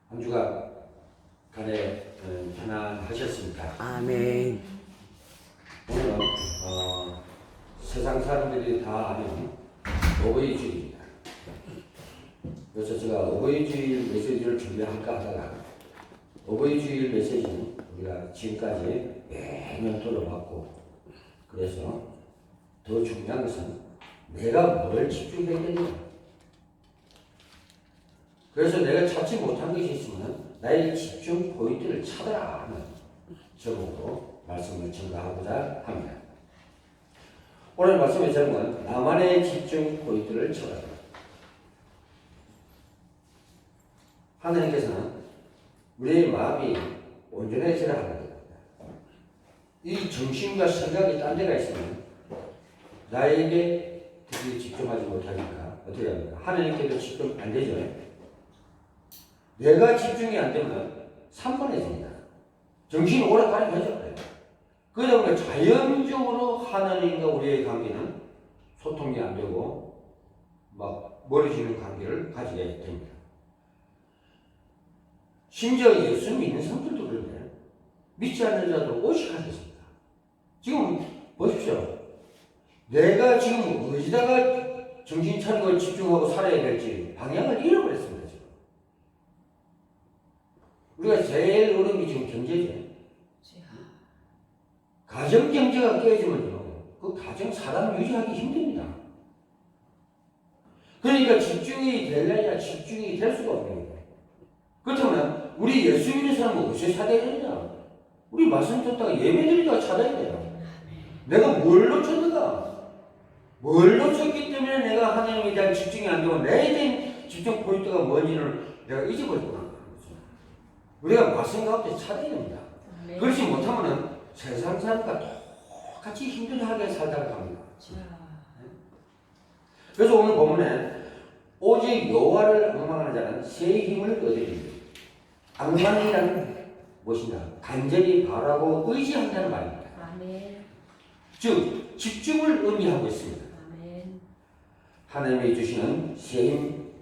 한 주간 간에 편안하셨습니까? 아멘. 오늘은 세상 사람들이 다 아는 어버이주일입니다. 그래서 제가 어버이주일 메시지를 준비할까 하다가 어버이주일 메시지는 우리가 지금까지 매년 들어봤고, 그래서 더 중요한 것은 내가 뭘 집중해야 되느냐. 그래서 내가 찾지 못한 것이 있으면 나의 집중 포인트를 찾아라 하는 제목으로 말씀을 전가하고자 합니다. 오늘 말씀의 제목은 나만의 집중 포인트를 찾아라. 하나님께서는 우리의 마음이 온전해져야 하는 겁니다. 이 정신과 생각이 딴 데가 있으면 나에게 특히 집중하지 못하니까 어떻게 합니까? 하나님께도 집중 안 되죠. 내가 집중이 안 되면 산만해집니다. 정신이 오락가락하죠. 그러다 보니까 자연적으로 하나님과 우리의 관계는 소통이 안 되고 막 멀어지는 관계를 가지게 됩니다. 심지어 예수 믿는 사람들도 그런데 믿지 않는 자들 오식하겠습니다. 지금 보십시오. 내가 지금 어디다가 정신 차리고 집중하고 살아야 될지 방향을 잃어버렸습니다. 지금. 우리가 제일 어려운 게 지금 경제죠. 가정 경제가 깨지면요, 그 가정 사람 유지하기 힘듭니다. 그러니까 집중이 되려야 집중이 될 수가 없는 거예요. 그렇다면 우리 예수 믿는 사람은 어디서 찾아야 되느냐? 우리 말씀 듣다가 예배 드리다가 찾아야 돼요. 내가 뭘 놓쳤는가? 뭘 놓쳤기 때문에 내가 하나님에 대한 집중이 안 되고 내에 대한 집중 포인트가 뭔지를 내가 잊어버렸구나. 우리가 말씀 가운데 찾아야 됩니다. 네. 그렇지 못하면 세상 사람과 똑같이 힘들하게 살다가 합니다. 그래서 오늘 본문에 오직 여호와를 앙망하는 자는 새 힘을 얻으리니, 앙망이란 무엇이냐? 간절히 바라고 의지한다는 말입니다. 아멘. 즉 집중을 의미하고 있습니다. 아멘. 하나님이 주시는 새 힘,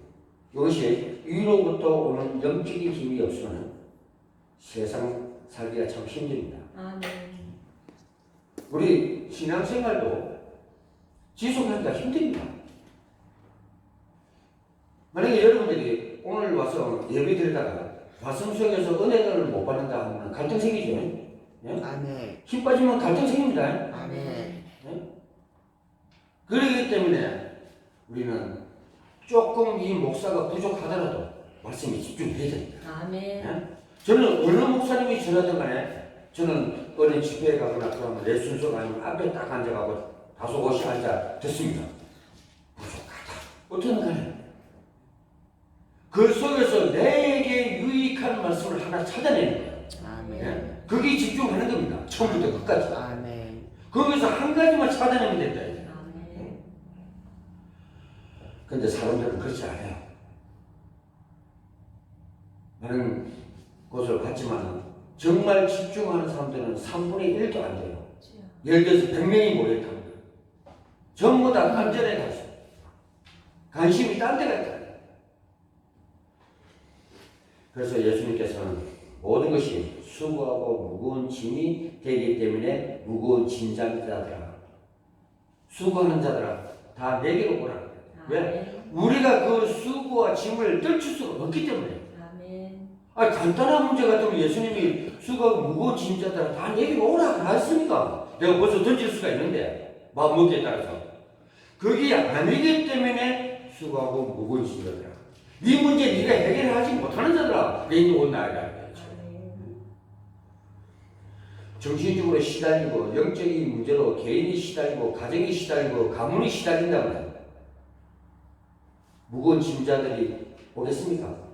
이것이 위로부터 오는 영적인 힘이 없으면 세상 살기가 참 힘듭니다. 아멘. 우리 신앙생활도 지속하기가 힘듭니다. 만약에 여러분들이 오늘 와서 예배 드리다가 말씀 속에서 은혜를 못 받는다 하면 갈등 생기죠. 예? 아멘. 힘 빠지면 갈등 생깁니다. 아멘. 예? 그렇기 때문에 우리는 조금 이 목사가 부족하더라도 말씀에 집중해야 됩니다. 아멘. 예? 저는 어느 목사님이 전하든 간에 저는 어느 집회에 가거나 그러면 내 순서가 아니면 앞에 딱 앉아가고 다소곳이 앉아 듣습니다. 부족하다. 어떤 간에 그 속에서 내게 유익한 말씀을 하나 찾아내는 거예요. 아멘. 예? 거기에 집중하는 겁니다. 처음부터 끝까지. 아멘. 거기서 한 가지만 찾아내면 된다. 아멘. 근데 사람들은 그렇지 않아요. 많은 곳을 갔지만 정말 집중하는 사람들은 3분의 1도 안 돼요. 예를 들어서 100명이 모였다는 거예요. 전부 다 깜전에 갔어요. 관심이 딴 데가 있다. 그래서 예수님께서는 모든 것이 수고하고 무거운 짐이 되기 때문에 무거운 짐자들아, 수고하는 자들아, 다 내게로 오라. 왜? 우리가 그 수고와 짐을 떨칠 수가 없기 때문에. 아멘. 아니, 간단한 문제 같으면 예수님이 수고하고 무거운 짐자들아 다 내게로 오라 그랬습니까? 내가 벌써 던질 수가 있는데 마음먹기에 따라서 그게 아니기 때문에 수고하고 무거운 짐자들아, 네 문제 네가 해결하지 못하는 자들아 내 인도 온 나이다. 정신적으로 시달리고 영적인 문제로 개인이 시달리고 가정이 시달리고 가문이 시달린다면 무거운 짐자들이 오겠습니까?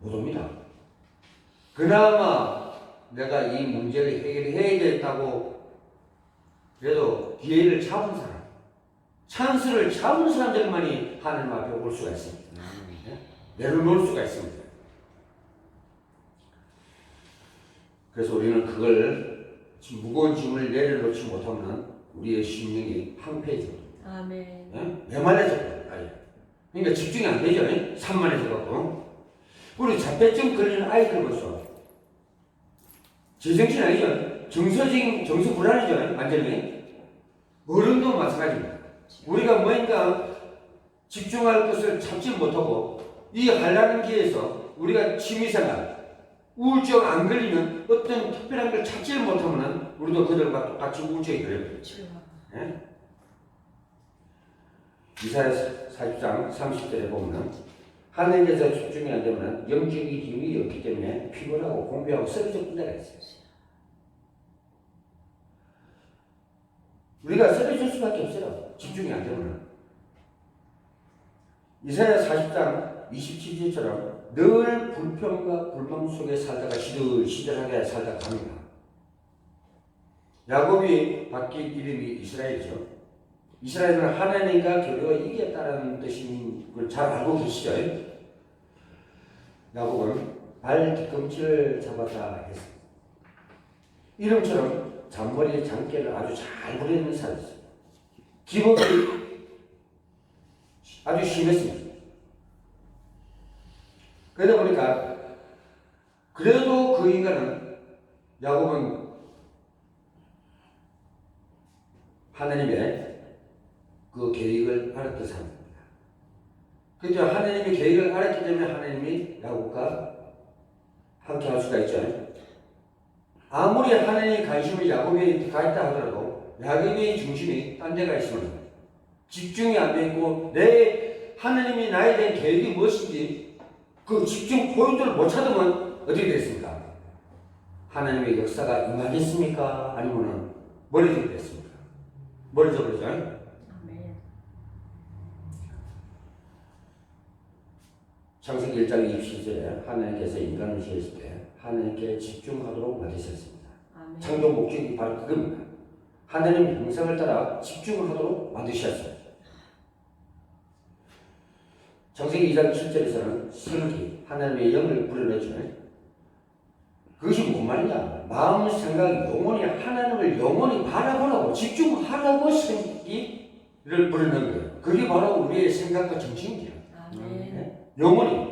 못 옵니다. 그나마 내가 이 문제를 해결해야 되겠다고 그래도 기회를 잡은 사람, 찬스를 잡은 사람들만이 하나님 앞에 올 수가 있습니다. 내려놓을 수가 있습니다. 그래서 우리는 그걸 무거운 짐을 내려놓지 못하면 우리의 심령이 황폐해집니다. 아멘. 메말라져요. 그러니까 집중이 안 되죠. 산만해져갖고. 우리 자폐증 걸리는 아이들 보소. 제정신 아니죠? 정서 불안이죠? 완전히. 어른도 마찬가지입니다. 우리가 뭔가 집중할 것을 참지 못하고 이 하려는 길에서 우리가 취미생활, 우울증 안 걸리면 어떤 특별한 걸 찾지 못하면 우리도 그들과 똑같이 우울증이 걸려요. 예? 이사야 40장 30절에 보면 하나님께서 집중이 안 되면 영적인 힘이 없기 때문에 피곤하고 공부하고 쓰러져 군다가 있어요. 우리가 쓰러질 수밖에 없어요. 집중이 안 되면. 이사야 40장 27절처럼 늘 불평과 불만 속에 살다가 시들시들하게 살다가 갑니다. 야곱이 바뀐 이름이 이스라엘이죠. 이스라엘은 하나님과 교류가 이겼다는 뜻인 걸 잘 알고 계시죠? 야곱은 발 뒤꿈치를 잡았다 했습니다. 이름처럼 잔머리 장깨를 아주 잘 부리는 사람이었어요. 기복이 아주 심했습니다. 그러다 보니까 그래도 그 인간은 야곱은 하나님의 그 계획을 알았던 사람입니다. 그때 하나님의 계획을 알았기 때문에 하나님이 야곱과 함께 할 수가 있죠. 아무리 하나님의 관심을 야곱에 가있다 하더라도 야곱의 중심이 딴 데가 있으면 집중이 안 돼 있고 내 하나님이 나에 대한 계획이 무엇인지 그 집중 포인트를 못 찾으면 어떻게 됐습니까? 하나님의 역사가 임하겠습니까? 아니면 멀어지게 됐습니까? 멀어져 버리죠. 아멘. 창세기 1장 27절에 하나님께서 인간을 지으실 때 하나님께 집중하도록 만드셨습니다. 아멘. 창조 목적이 바로 그겁니다. 하나님 형상을 따라 집중하도록 만드셨어요. 창세기 2장 7절에서는 생기, 하나님의 영을 불어넣죠. 그것이 뭔 말이냐? 마음, 생각, 영혼이 하나님을 영원히 바라보라고 집중하라고 생기를 불어넣은 거예요. 그게 바로 우리의 생각과 정신이에요. 아멘. 영혼이.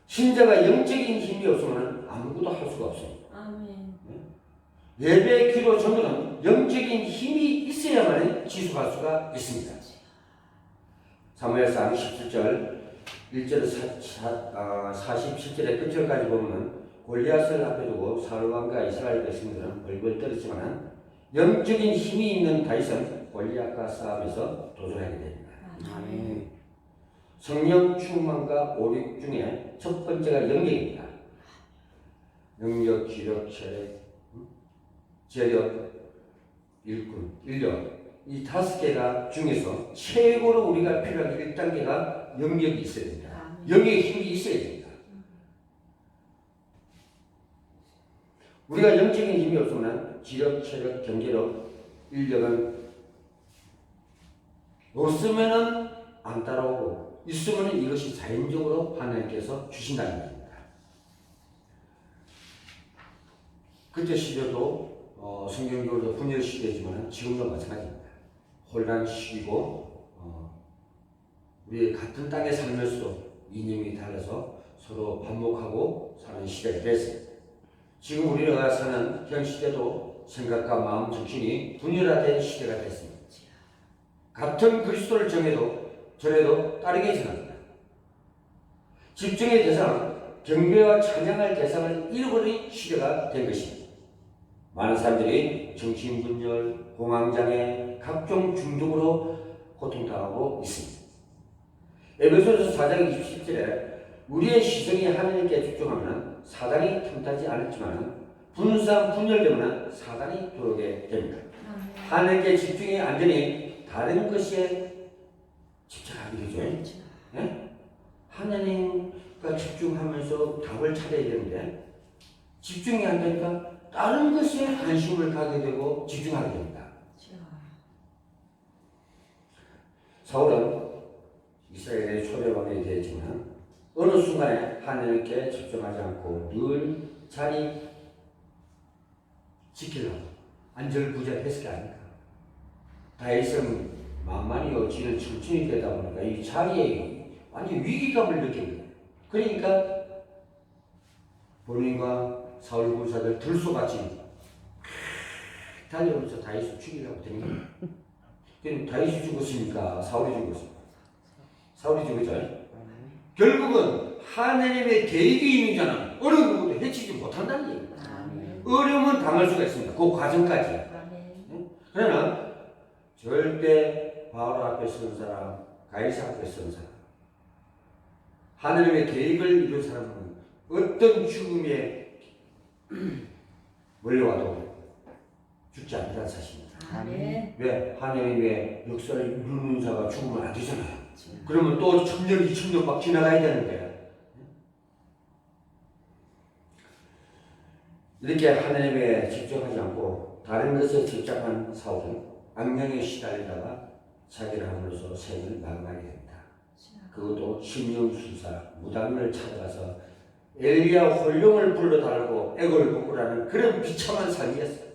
신자가 영적인 힘이 없으면 아무것도 할 수가 없어요. 아멘. 예배, 기도, 전도는 영적인 힘이 있어야만 지속할 수가 있습니다. 사무엘상 17절 1절에서 47절의 끝절까지 보면 골리앗을 앞에 두고 사울왕과 이스라엘 백성들은 벌벌 떨었지만 영적인 힘이 있는 다윗은 골리앗과 싸움에서 도전하게 됩니다. 아멘. 성령 충만과 오륙 중에 첫 번째가 영역입니다. 영역, 기력, 재력, 일꾼, 인력 이 5개가 중에서 최고로 우리가 필요한 1단계가 영역이 있어야 됩니다. 영역의 힘이 있어야 됩니다. 우리가 영적인 힘이 없으면 지력, 체력, 경제력, 인력은 없으면은 안 따라오고 있으면은 이것이 자연적으로 하나님께서 주신다는 겁니다. 그때 시대도 성경적으로 분열 시대지만 지금도 마찬가지입니다. 혼란 시기고 우리 같은 땅에 살면서도 이념이 달라서 서로 반목하고 사는 시대가 됐습니다. 지금 우리가 사는 현 시대도 생각과 마음, 정신이 분열화된 시대가 됐습니다. 같은 그리스도를 전해도 다르게 전합니다. 집중의 대상, 경배와 찬양할 대상을 잃어버린 시대가 된 것입니다. 많은 사람들이 정신분열, 공황장애, 각종 중독으로 고통당하고 있습니다. 에베소서 4장 27절에 우리의 시선이 하나님께 집중하면 사단이 틈타지 않았지만 분열되면 사단이 들어오게 됩니다. 하나님께 집중이 안 되니 다른 것에 집착하게 되죠. 네? 하나님과 집중하면서 답을 찾아야 되는데 집중이 안 되니까 다른 것에 관심을 가게 되고 집중하게 됩니다. 사울은 이스라엘의 초대왕이 되었지만 어느 순간에 하나님께 집중하지 않고 늘 자리 지키려고 안절부절했을 게 아닙니까? 다윗은 만만히 지는 청춘이 되다 보니까 이 자리에 완전 위기감을 느낀 거예요. 그러니까 본인과 사울 군사들 들소같이 달려오면서 다윗을 죽이려고 되는 거예요. 그럼 다윗이 죽었으니까 사울이 죽었어. 사울이 죽었죠. 결국은 하나님의 계획이 있는 자는 어려운 것도 해치지 못한다는 얘기예요. 아멘. 어려움은 당할 수가 있습니다. 그 과정까지. 아멘. 그러나 절대 바로 앞에 선 사람, 가이사 앞에 선 사람, 하나님의 계획을 이룬 사람은 어떤 죽음에 몰려와도 죽지 않는다는 사실입니다. 아멘. 왜? 하나님의 역사를 이루는 자가 죽으면 안 되잖아요. 그러면 또 1000년, 2000년 막 지나가야 되는데, 이렇게 하나님에 집중하지 않고 다른 것에 집착한 사울은 악령에 시달리다가 자기를 함으로써 생을 마감하게 됩니다. 그것도 심령술사 무당을 찾아가서 엘리야 홀령을 불러달라고 애고를 복구라는 그런 비참한 삶이었어요.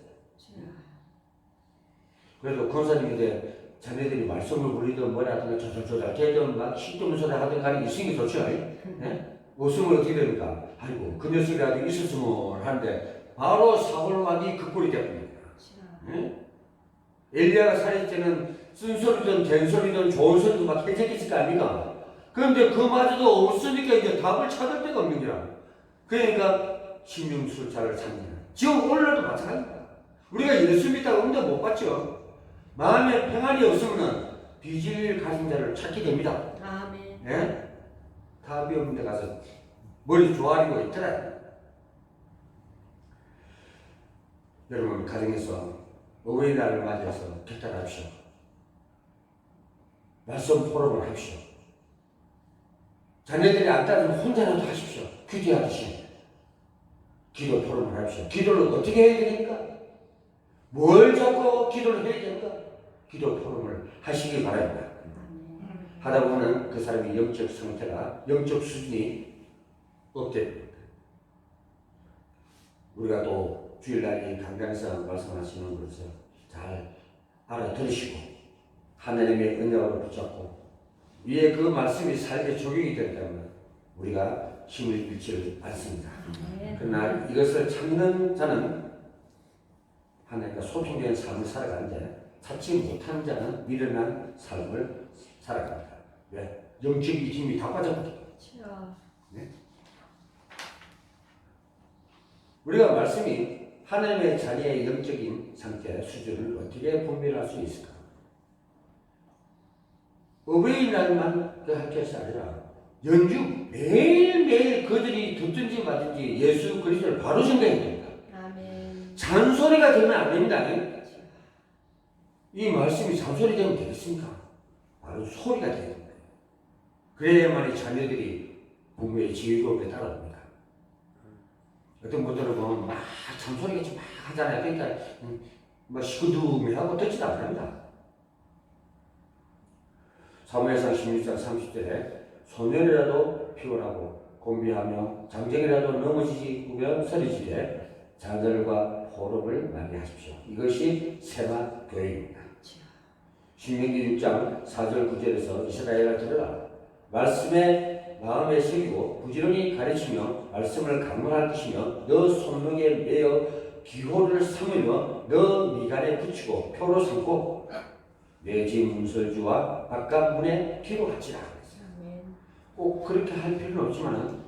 그래도 권사님인데 자네들이 말씀을 부리든 뭐라든 조절조절 되든 막 시도면서라 하든 간에 있으는 게 좋죠. 네? 웃음을 어떻게 됩니까? 아이고 그 녀석이라도 있었으면 하는데 바로 사울왕이 그 꼴이 되었습니다. 네? 엘리야가 살았을 때는 쓴소리든 된소리든 좋은 소리도 막 해적했을 거 아닙니까? 그런데 그마저도 없으니까 이제 답을 찾을 데가 없는 거야. 그러니까 심령술자를 찾는. 지금 오늘날도 마찬가지입니다. 우리가 예수 믿다가 응답 못 받죠. 마음에 평안이 없으면 비질 가진 자를 찾게 됩니다. 아멘. 예? 답이 없는 데 가서 머리 조아리고 있더라. 여러분 가정에서 어버이날을 맞이해서 격달합시오. 말씀 포럼을 합시오. 자녀들이 안 따르면 혼자라도 하십시오. 기도하듯이 기도 포럼을 합시오. 기도를 어떻게 해야 되니까? 뭘 잡고 기도를 해야 되니까? 기도 포럼을 하시기 바랍니다. 하다 보면 그 사람의 영적 상태가, 영적 수준이 업됩니다. 우리가 또 주일날 이 강단에서 말씀하시는 것을 잘 알아들으시고 하나님의 은혜로 붙잡고 위에 그 말씀이 삶에 적용이 된다면 우리가 힘을 잃지를 않습니다. 그러나 이것을 찾는 자는 하나님과 소통된 삶을 살아가는데 찾지 못하는 자는 미련한 삶을 살아갑니다. 왜? 영적인 힘이 다 빠져버립니다. 네? 우리가 말씀이 하나님의 자녀의 영적인 상태 수준을 어떻게 분별할 수 있을까? 어버이날만 할 것이 아니라 연주 매일매일 그들이 듣든지 말든지 예수 그리스도를 바로 생각해야 됩니다. 아멘. 잔소리가 되면 안 됩니다. 이 말씀이 잔소리 되면 되겠습니까? 바로 소리가 되야 됩니다. 그래야만이 자녀들이 부모의 지휘법에 따라옵니다. 어떤 분들은 보면 막 잔소리가 좀 막 하잖아요. 그러니까 막 시큰둥해하고 듣지도 않습니다. 사무엘상 16장 30절에 소년이라도 피곤하고 곤비하며 장정이라도 넘어지면 서리지되 자들과 호흡을 많이 하십시오. 이것이 세마 교육입니다. 신명기 6장 4절 9절에서 이스라엘아 들으라. 말씀에 마음에 새기고 부지런히 가르치며 말씀을 강론할 것이며 너 손목에 매어 기호를 삼으며 너 미간에 붙이고 표로 삼고 내 집 문설주와 바깥 문에 기록하지라. 꼭 그렇게 할 필요는 없지만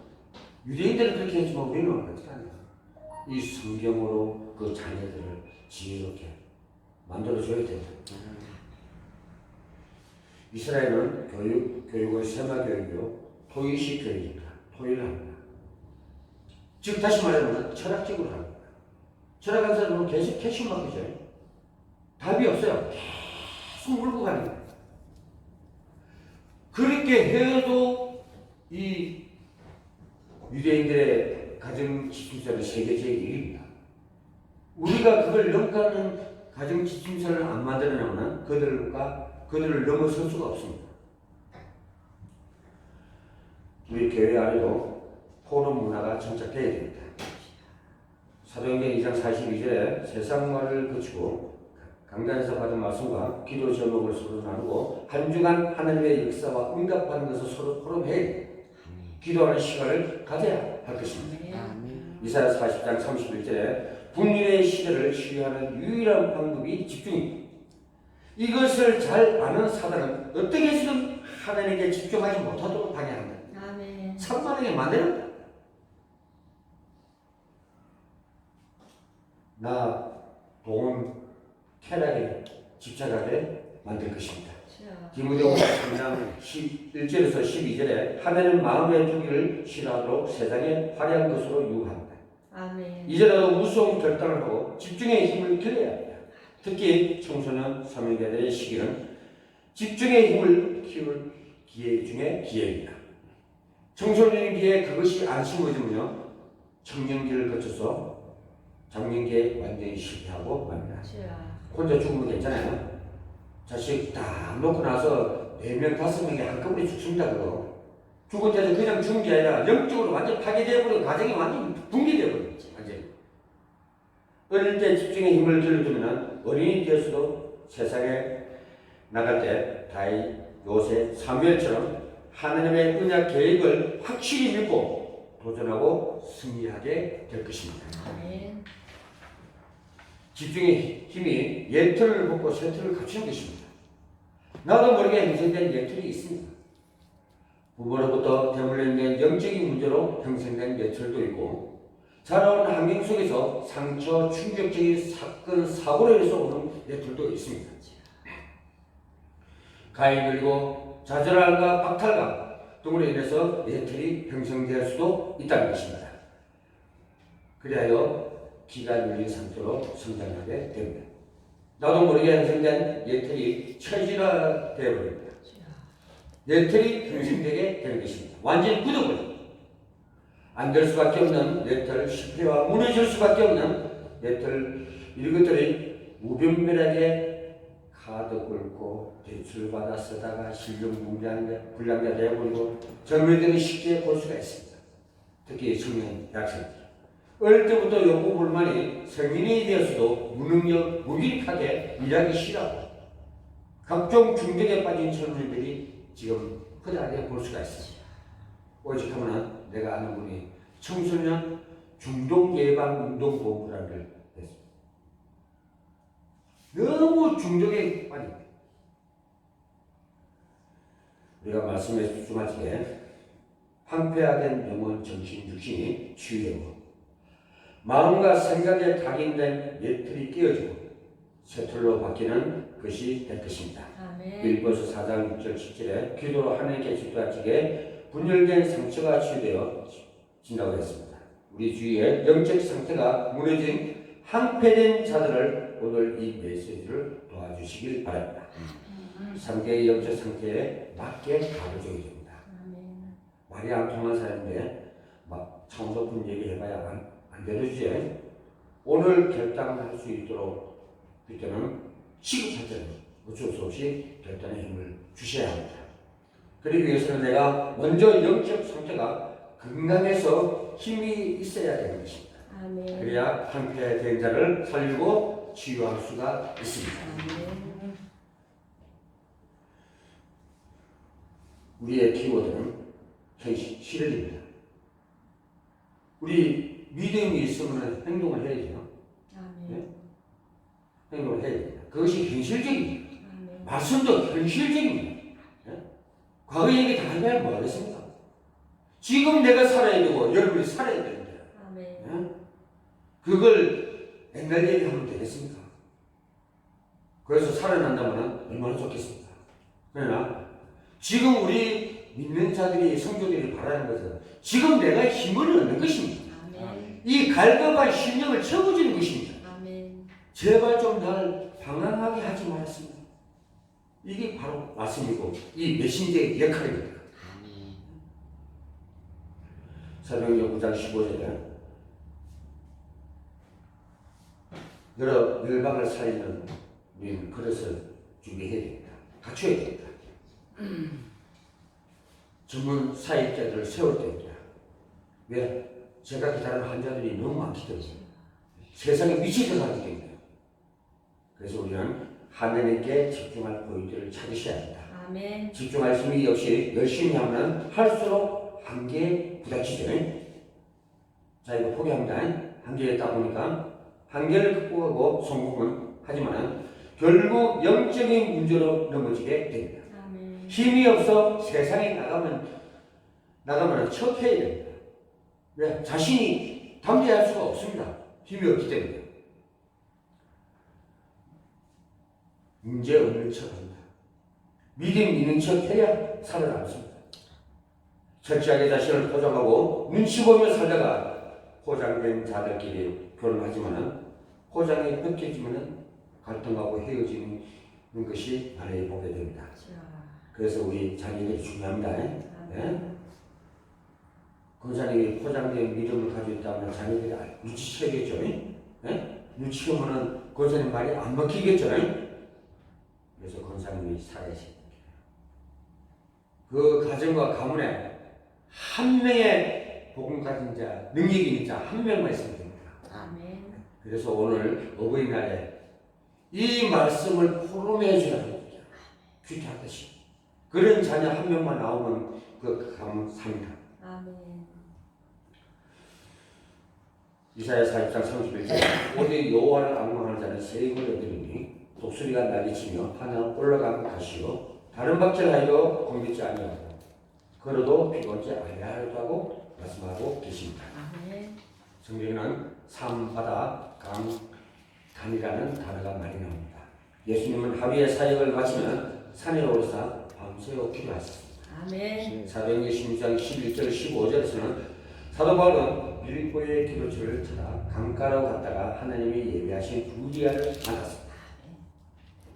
유대인들은 그렇게 했지만 우리는 그렇지 않아요. 이 성경으로 그 자녀들을 지혜롭게 만들어줘야 됩니다. 이스라엘은 교육은 세마 교육이요 토의식 교육입니다. 토의를 합니다. 즉 다시 말하면 철학적으로 합니다. 철학한 사람은 계속 캐시 마크죠. 답이 없어요. 계속 물고 가는 거예요. 그렇게 해도 이 유대인들의 가정 지침서는 세계적인 일입니다. 우리가 그걸 넘가는 가정 지침서를 안 만들어내면 그들을 넘어설 수가 없습니다. 우리 교회 안에도 포럼 문화가 정착되어야 됩니다. 사도행전 2장 42절에 세상 말을 거치고 강단에서 받은 말씀과 기도 제목을 서로 나누고 한 주간 하나님의 역사와 응답하는 것을 서로 토론해 기도하는 시간을 가져야 할 것입니다. 아멘. 이사야 40장 31절에 분열의 시대를 치유하는 유일한 방법이 집중입니다. 이것을 잘 아는 사단은 어떻게 해서든 하나님께 집중하지 못하도록 방해한다. 아멘. 산만하게 만드는 나 돈, 쾌락에 집착하게 만들 것입니다. 디모데후서 3장 11절에서 12절에 하나님 마음의 주기를 싫어하도록 세상에 화려한 것으로 유혹한다. 아멘. 이제라도 무서운 결단을 하고 집중의 힘을 길러야 합니다. 특히 청소년 사명자들의 시기는 집중의 힘을 키울 기회 중에 기회입니다. 청소년기에 그것이 안 심어지면요 청년기를 거쳐서 장년기에 완전히 실패하고 맙니다. 혼자 죽으면 괜찮아요. 자식 다 놓고 나서 4명, 5명이 한꺼번에 죽습니다. 그거. 죽은 데서 그냥 죽은 게 아니라 영적으로 완전 파괴되어버리고 가정이 완전 붕괴되어버리죠. 완전히. 어릴 때 집중의 힘을 길러주면 어린이 되어서도 세상에 나갈 때 다윗, 요셉, 사무엘처럼 하나님의 언약 계획을 확실히 믿고 도전하고 승리하게 될 것입니다. 아멘. 집중의 힘이 예틀을 벗고 쇠틀을 갖추는 것입니다. 나도 모르게 형성된 예틀이 있습니다. 부모로부터 대물림된 영적인 문제로 형성된 예틀도 있고 자라온 환경 속에서 상처, 충격적인 사건, 사고로 인해서 오는 예틀도 있습니다. 가해 그리고 좌절함과 박탈감 등으로 인해서 예틀이 형성될 수도 있다는 것입니다. 그리하여 기가 눌린 상태로 성장하게 됩니다. 나도 모르게 형성된 예틀이 처지가 되어버립니다. 예틀이 형성되게 되는 것입니다. 완전히 굳어버립니다. 안 될 수밖에 없는 예틀, 실패와 무너질 수밖에 없는 예틀, 이것들이 무분별하게 카드 긁고 대출받아 쓰다가 실력 불량자 되어버리고 정밀들이 쉽게 볼 수가 있습니다. 특히 청년 학생들. 어릴 때부터 욕구 불만이 성인이 되어서도 무능력, 무기력하게 일하기 싫어하고 각종 중독에 빠진 청년들이 지금 흔하게 볼 수가 있습니다. 오직하면 내가 아는 분이 청소년 중독 예방 운동 본부라는 걸 했습니다. 너무 중독에 빠집니다. 우리가 말씀에 집중하시게 황폐화된 영혼, 정신, 육신이 치유되고 마음과 생각에 각인된 예틀이 깨어지고 쇠틀로 바뀌는 것이 될 것입니다. 아멘. 빌립보서 4장 6절 10절에 기도로 하나님께 집중하시기에 분열된 상처가 치유되어진다고 했습니다. 우리 주위에 영적 상태가 무너진 황폐된 자들을 오늘 이 메시지를 도와주시길 바랍니다. 3개의 영적 상태에 맞게 가르쳐야 됩니다. 아멘. 말이 안 통한 사람인데 막 처음 높은 얘기 해봐야 안 되지. 오늘 결단할 수 있도록 그때는 시급할 때는 어쩔 수 없이 결단의 힘을 주셔야 합니다. 그러기 위해서는 내가 먼저 영적 상태가 건강해서 힘이 있어야 되는 것입니다. 아멘. 그래야 황폐된 자를 살리고 치유할 수가 있습니다. 아멘. 우리의 키워드는 실현입니다. 우리 믿음이 있으면 행동을 해야죠. 아멘. 네? 행동을 해야 됩니다. 그것이 현실적입니다. 아멘. 말씀도 현실적입니다. 네? 과거 얘기 다 하면 뭐 하겠습니까? 지금 내가 살아야 되고 여러분이 살아야 되는데 아멘. 네? 그걸 옛날 얘기하면 되겠습니까? 그래서 살아난다면 얼마나 좋겠습니까? 그러나 지금 우리 믿는 자들이 성도들이 바라는 것은 지금 내가 힘을 얻는 것입니다. 아멘. 이 갈급한 심령을 채워주는 것입니다. 아멘. 제발 좀 날 방황하게 하지 말았습니다. 이게 바로 말씀이고 이 메신저의 역할입니다. 사도행전 9장 15절에 여러 열방을 살리는 우리는 그릇을 준비해야 됩니다. 갖춰야 됩니다. 전문 사역자들을 세울 때입니다. 왜? 제가 기다리는 환자들이 너무 많기 때문에 세상에 미치게 하기 때문에 그래서 우리는 하나님께 집중할 포인트를 찾으셔야 합니다. 아멘. 집중할 힘이 역시 열심히 하면 할수록 한계에 부닥치죠. 자, 이거 포기합니다. 한계에 있다 보니까 한계를 극복하고 성공은 하지만 결국 영적인 문제로 넘어지게 됩니다. 아멘. 힘이 없어 세상에 나가면 척해야 됩니다. 왜? 자신이 담대할 수가 없습니다. 힘이 없기 때문에. 문제 없는 척합니다. 믿음 있는 척해야 살아남습니다. 철저하게 자신을 포장하고 눈치 보며 살다가 포장된 자들끼리 결혼하지만 포장이 벗겨지면 갈등하고 헤어지는 것이 나를 보게 됩니다. 그래서 우리 자녀들이 중요합니다. 네? 권사님이 포장된 믿음을 가지고 있다면 자녀들이 눈치채겠죠. 네? 눈치보면 권사님 말이 안 먹히겠죠. 그래서 권사님이 살아야 됩니다. 그 가정과 가문에 한 명의 복음 가진 자, 능력이 있는 자 한 명만 있으면 됩니다. 아멘. 그래서 오늘 어버이날에 이 말씀을 포럼해 주라는 거죠. 귀찮듯이. 그런 자녀 한 명만 나오면 그 가문 삽니다. 아멘. 이사야 40장 31절 오직 여호와를 앙망하는 자는 새 힘을 얻으리니 독수리가 날리치며 하나 올라간 가시요 다른 박질하여 공격지 아니하고 걸어도 피곤치 아니하였다고 말씀하고 계십니다. 아멘. 성경에는 산, 바다, 강이라는 단어가 많이 나옵니다. 예수님은 하루의 사역을 마치면 산에 오르사 밤새워 기도하셨습니다. 아멘. 사도행전 16장 11절 15절에서는 사도 바울은 빌립보의 기도처를 찾아 강가로 갔다가 하나님이 예비하신 부디아를 만났습니다.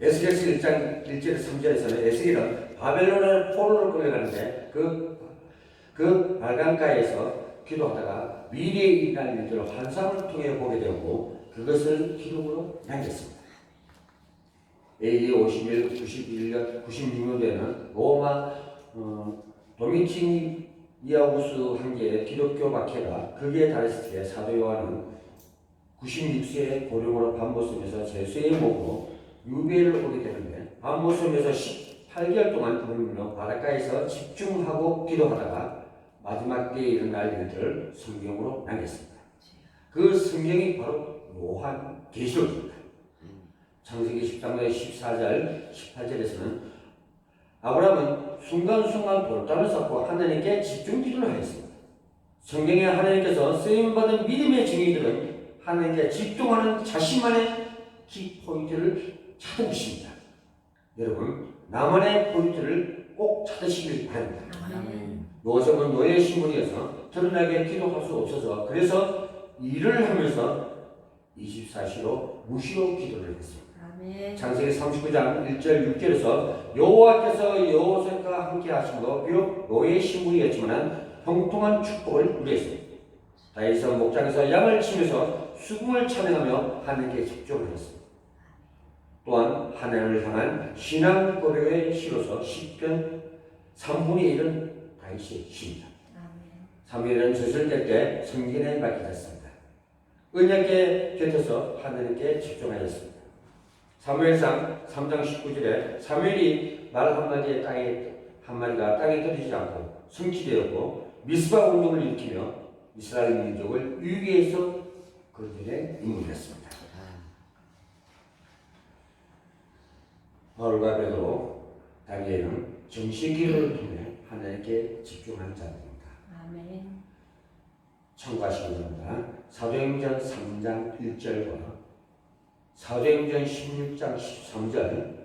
에스겔서 1장 1절 3절에서는 에스겔은 바벨론의 포로로 끌려가는데 그 발강가에서 기도하다가 미래에 일어날 일들을 환상을 통해 보게 되었고 그것을 기록으로 남겼습니다. AD 51, 91년, 96년도에는 로마 도미티니아우스 황제의 기독교 박해가 극에 달했을 때 사도 요한은 96세의 고령으로 밤모섬에서 제수의 목으로 유배를 오게 되는데 밤모섬에서 18개월 동안 머물며 바닷가에서 집중하고 기도하다가 마지막 때에 일어날 일들을 성경으로 남겼습니다. 그 성경이 바로 요한계시록입니다. 창세기 13장 14절 18절에서는 아브라함은 순간순간 돌담을 쌓고 하나님께 집중 기도를 하였습니다. 성경에 하나님께서 쓰임받은 믿음의 증인들은 하나님께 집중하는 자신만의 키포인트를 찾으십니다. 여러분 나만의 포인트를 꼭 찾으시길 바랍니다. 아멘. 요셉은 노예 신분이어서 드러나게 기도할 수 없어서 그래서 일을 하면서 24시로 무시로 기도를 했습니다. 아멘. 창세기 39장 1절 6절에서 여호와께서 요셉과 함께 하심으로 비록 노예 신분이었지만 형통한 축복을 누렸습니다. 다윗은 목장에서 양을 치면서 수금을 찬양하며 하나님께 집중하였습니다. 또한 하나님을 향한 신앙 고백의 시로서 시편 3분의 1은 다윗의 시입니다. 사무엘은 젖을 때 성전에 맡기셨습니다. 언약궤 곁에서 하나님께 집중하였습니다. 사무엘상 3장 19절에 사무엘이 말 한마디가 땅에 떨어지지 않고 성취되었고 미스바 운동을 일으키며 이스라엘 민족을 위기에서 건져낸 인물이었습니다. 바울과 베드로, 다니엘은 정식 기도를 통해 하나님께 집중한 자들입니다. 아멘. 참고하시기 바랍니다. 사도행전 3장 1절과 사도행전 16장 13절,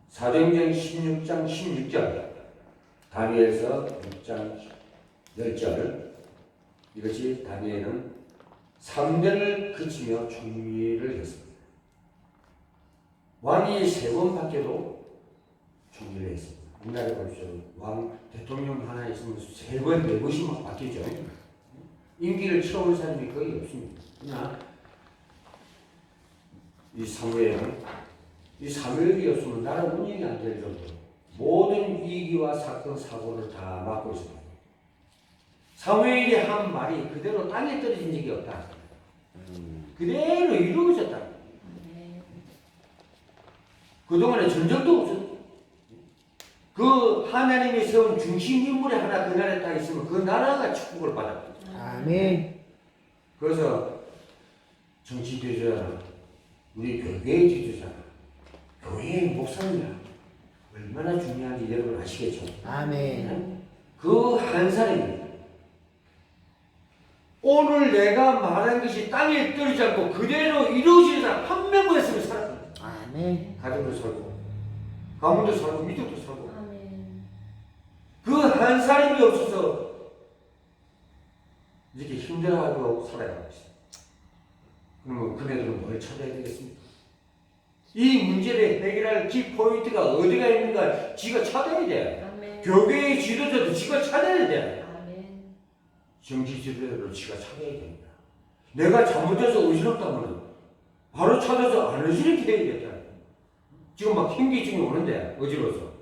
사도행전 16장 16절, 다니엘서 6장 10절, 이것이 다니엘은 3대를 그치며 총리를 했습니다. 왕이 3번 밖에도 총리를 했습니다. 우리나라에 보십시오. 왕, 대통령 하나 있으면 3번, 4번씩 막 바뀌죠. 임기를 채우는 사람이 거의 없습니다. 그러나 이 사무엘이었으면 나라 운영이 안 될 정도로 모든 위기와 사건, 사고를 다 막고 있습니다. 사무엘이 한 말이 그대로 땅에 떨어진 적이 없다. 그대로 이루어졌다. 그동안에 전적도 없었어요. 그 하나님이 세운 중심 인물이 하나 그 나라에 딱 있으면 그 나라가 축복을 받았거든요. 아멘. 그래서 정치 지도자, 우리 교회의 지도자, 교회의 목사님이라 얼마나 중요한지 여러분 아시겠죠? 아멘. 그 한 사람이 오늘 내가 말한 것이 땅에 떨어지지 않고 그대로 이루어지는 사람 한 명만 있으면 살아갑니다. 아멘. 가정도 살고 가문도 살고 민족도 살고 아멘. 그 한 사람이 없어서 이렇게 힘들어하고 살아가고 있어요. 그러면 그네들은 뭘 찾아야 되겠습니까? 이 문제를 해결할 키 포인트가 어디가 있는가 지가 찾아야 돼. 아멘. 교회의 지도자도 지가 찾아야 돼. 아멘. 정치 지도자도 지가 찾아야 됩니다. 내가 잘못해서 의심없다면 바로 찾아서 안 의심이 되겠다. 지금 막 현기증이 오는데 어지러워서.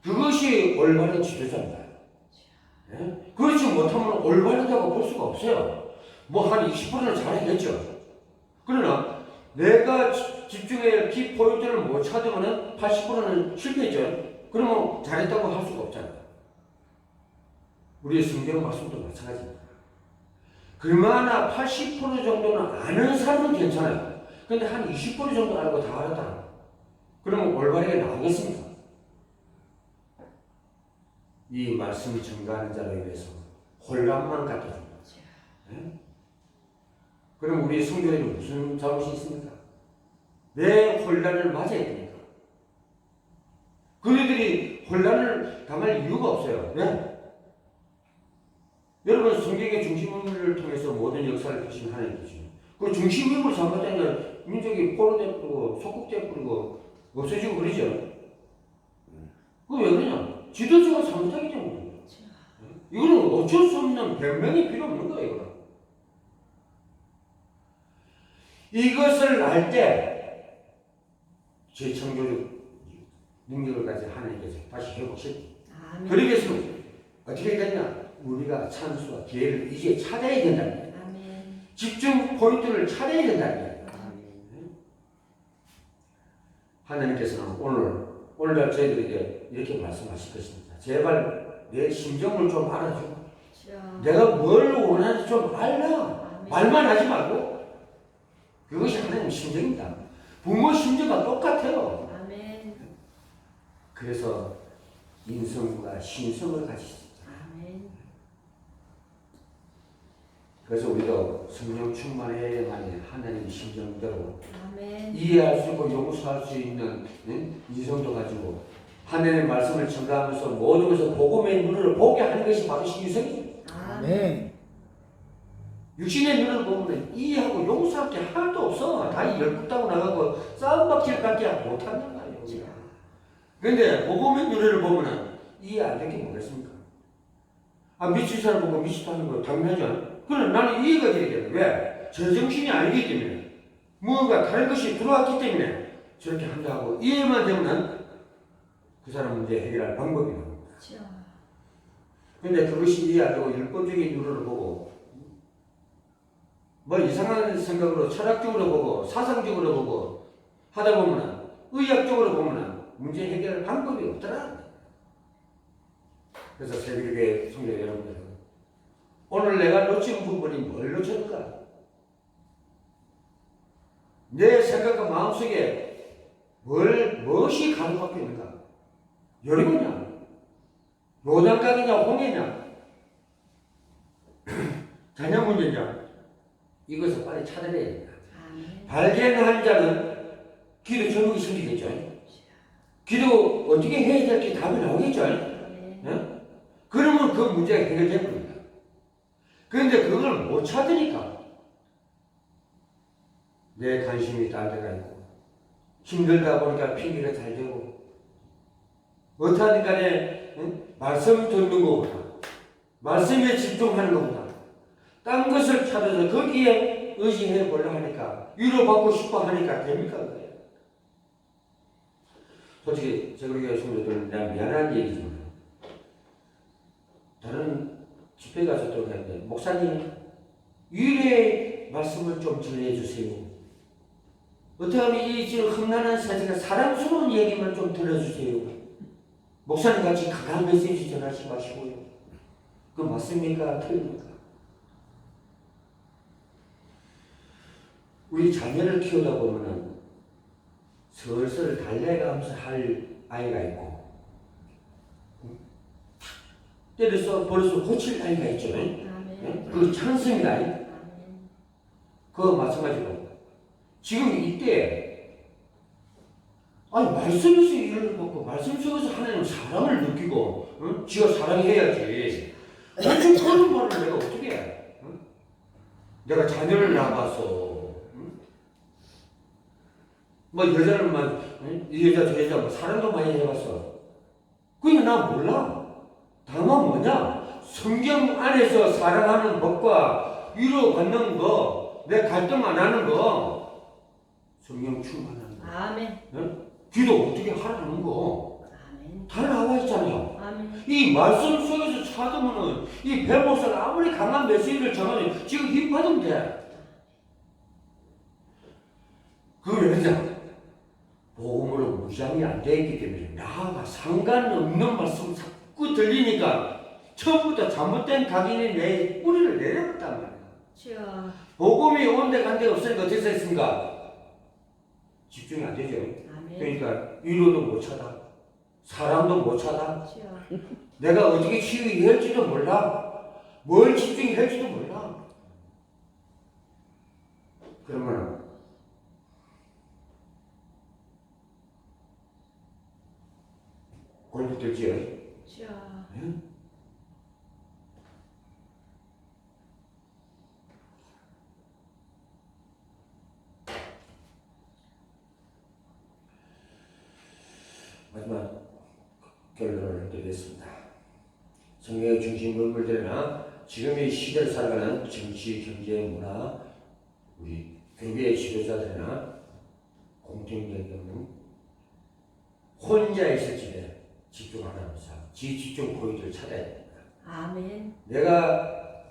그것이 올바른 지도자입니다. 예? 그렇지 못하면 올바르다고 볼 수가 없어요. 뭐 한 20%는 잘하겠죠. 그러나 내가 집중해야 할 키포인트를 못 찾으면 80%는 실패했죠. 그러면 잘했다고 할 수가 없잖아요. 우리의 성경 말씀도 마찬가지입니다. 그러나 80% 정도는 아는 사람은 괜찮아요. 근데 한 20% 정도 알고 다 알았다. 그러면 올바르게 나오겠습니까? 이 말씀을 전가하는 자로 인해서 혼란만 갖다 줍니다. 네? 그럼 우리 성도에는 무슨 잘못이 있습니까? 왜 혼란을 맞아야 됩니까? 그들이 혼란을 당할 이유가 없어요. 왜? 여러분 성경의 중심인물을 통해서 모든 역사를 펼친 하나님이죠. 그 중심인물 잘못되면 민족이 포로돼 버리고 속국돼 버리고 없어지고 그러죠. 그거 왜 그러냐? 지도자가 잘못하기 때문에. 이거는 어쩔 수 없는 변명이 필요 없는 거예요. 이거는. 이것을 알 때 재창조적 능력을 가진 하나님께서 다시 회복시킵니다. 아멘. 그러기 위해서 어떻게 되냐? 우리가 찬수와 기회를 이제 찾아야 된다는 거예요. 아멘. 집중 포인트를 찾아야 된다는 거예요. 하나님께서는 오늘날 저희들에게 이렇게 말씀하실 것입니다. 제발 내 심정을 좀 알아주고 내가 뭘 원하는지 좀 알라. 말만 하지 말고 그것이 하나님 심정입니다. 부모 심정과 똑같아요. 아멘. 그래서 인성과 신성을 가지십니다. 아멘. 그래서 우리도 성령 충만해야만 하나님 심정대로 아멘. 이해할 수 있고 용서할 수 있는 인성도 가지고 하나님의 말씀을 전가하면서 모든 것을 복음의 눈으로 보게 하는 것이 바로 신성입니다. 아멘. 육신의 눈을 보면 이해하고 용서할 게 하나도 없어. 다 열국다고 나가고 싸움박질밖에 못하는 거예요. 우리가. 그런데 복음의 눈을 보면 이해 안 되게 뭐겠습니까? 아, 미칠 사람 보고 미치다는 거 당연하죠. 그러나 나는 이해가 되게 돼. 왜? 제정신이 아니기 때문에. 무언가 다른 것이 들어왔기 때문에 저렇게 한다고 이해만 되면 그 사람 문제 해결할 방법이 나옵니다. 근데 그것이 이해 안 되고 율법적인 눈으로 보고 뭐 이상한 생각으로 철학적으로 보고 사상적으로 보고 하다 보면 의학적으로 보면 문제 해결할 방법이 없더라. 그래서 새벽에 성도 여러분들 오늘 내가 놓친 부분이 뭘 놓쳤는가? 내 생각과 마음속에 무엇이 가득 있는가? 여리고냐? 요단강이냐 홍해냐? 자녀 문제냐? 이것을 빨리 찾아내야 됩니다. 발견한 자는 기도 제목이 생기겠죠. 기도 어떻게 해야 될지 답이 나오겠죠. 네? 그러면 그 문제가 해결돼 버립니다. 그런데 그걸 못 찾으니까 내 관심이 다른 데가 있고 힘들다 보니까 핑계가 잘 되고 어떠하든 간에 말씀 듣는 것보다 말씀에 집중하는 것보다 딴 것을 찾아서 거기에 의지해 보려 하니까 위로받고 싶어 하니까 됩니까? 솔직히 제가 우리 성도들은 내가 미안한 얘기지만 다른 집회 가서 또 그랬는데 목사님 위로의 말씀을 좀 전해주세요. 어떻게 하면 이 지금 험난한 사제가 사랑스러운 얘기만 좀 들어주세요. 목사님 같이 강한 메시지 전하지 마시고요. 그 맞습니까? 틀립니까? 우리 자녀를 키우다 보면은 슬슬 달래가면서 할 아이가 있고 때려서 버려서 고칠 아이가 있죠. 아멘. 그 찬스입니다. 아멘. 그거 마찬가지로 지금 이때 아니 말씀에서 일을 먹고 말씀 속에서 하나님 사랑을 느끼고 응? 지가 사랑해야지. 어떻게 그런 말을 내가 어떻게 해? 응? 내가 자녀를 낳아서 응? 뭐 여자를 막 이 여자 저 여자 뭐 사랑도 많이 해봤어. 그냥 나 몰라. 다만 뭐냐? 성경 안에서 사랑하는 법과 위로받는 거, 내 갈등 안 하는 거, 성령 충만하는 거. 아멘. 네? 기도 어떻게 하라는 거. 아멘. 다 나와 있잖아요. 아멘. 이 말씀 속에서 찾으면은 이 배목사가 아무리 강한 메시지를 전하면 지금 힘 받으면 돼. 그 왜냐? 복음으로 무장이 안 되어 있기 때문에 나와 상관없는 말씀 자꾸 들리니까 처음부터 잘못된 각인이 내 뿌리를 내려봤단 말이야. 주여. 복음이 온데 간데 없으니까 어떻게 됐습니까? 집중이 안 되죠. 아멘. 그러니까 위로도 못 찾아. 사랑도 못 찾아. 주여. 내가 어떻게 치유해야 할지도 몰라. 뭘 집중해야 할지도 몰라. 그러면 골프 들지요? 주여. 응? 마지막 결론을 드리겠습니다. 성경의 중심 인물들이나 지금의 시대를 살아가는 정치, 경제, 문화, 우리 교회의 지도자들이나 공통점이 없는 혼자 있을 집에 집중하면서 지 집중 포인트를 찾아야 됩니다. 아멘. 내가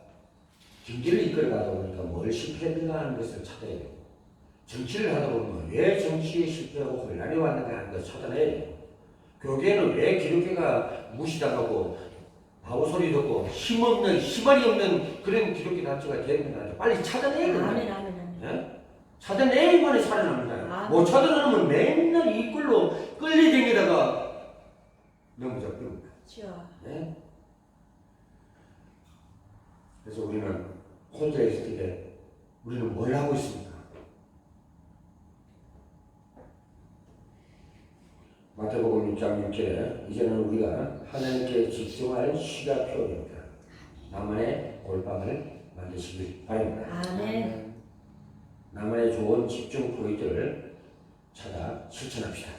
경제를 이끌어가다 보니까 뭘 실패했는가 하는 것을 찾아야 돼요. 정치를 하다 보면 왜 정치에 실패하고 혼란이 왔는가 하는 것을 찾아내야 돼요. 교계는 왜 기독교가 무시당하고 바보 소리 듣고 힘없는 희발이 없는 그런 기독교 단체가 되는가 빨리 찾아내야 된다. 아멘. 아멘. 아멘. 예? 찾아내야만이 살아납니다. 아멘. 못 찾아내면 맨날 이 꼴로 끌리댕기다가 넘어져버립니다. 주여. 예? 그래서 우리는 혼자 있을 때 우리는 뭘 하고 있습니까? 마태복음 6장 6절에 이제는 우리가 하나님께 집중할 시가표입니다. 나만의 골방을 만드시길 바랍니다. 아멘. 나만의 좋은 집중 포인트를 찾아 실천합시다.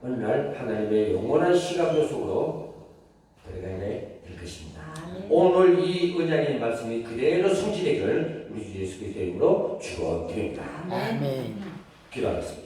어느 날 하나님의 영원한 시간표 속으로 들어가야 될 것입니다. 아멘. 오늘 이 은약의 말씀이 그대로 성취되기를 우리 주 예수 그리스도의 이름으로 축원드립니다. 아멘. 아멘. 기도하겠습니다.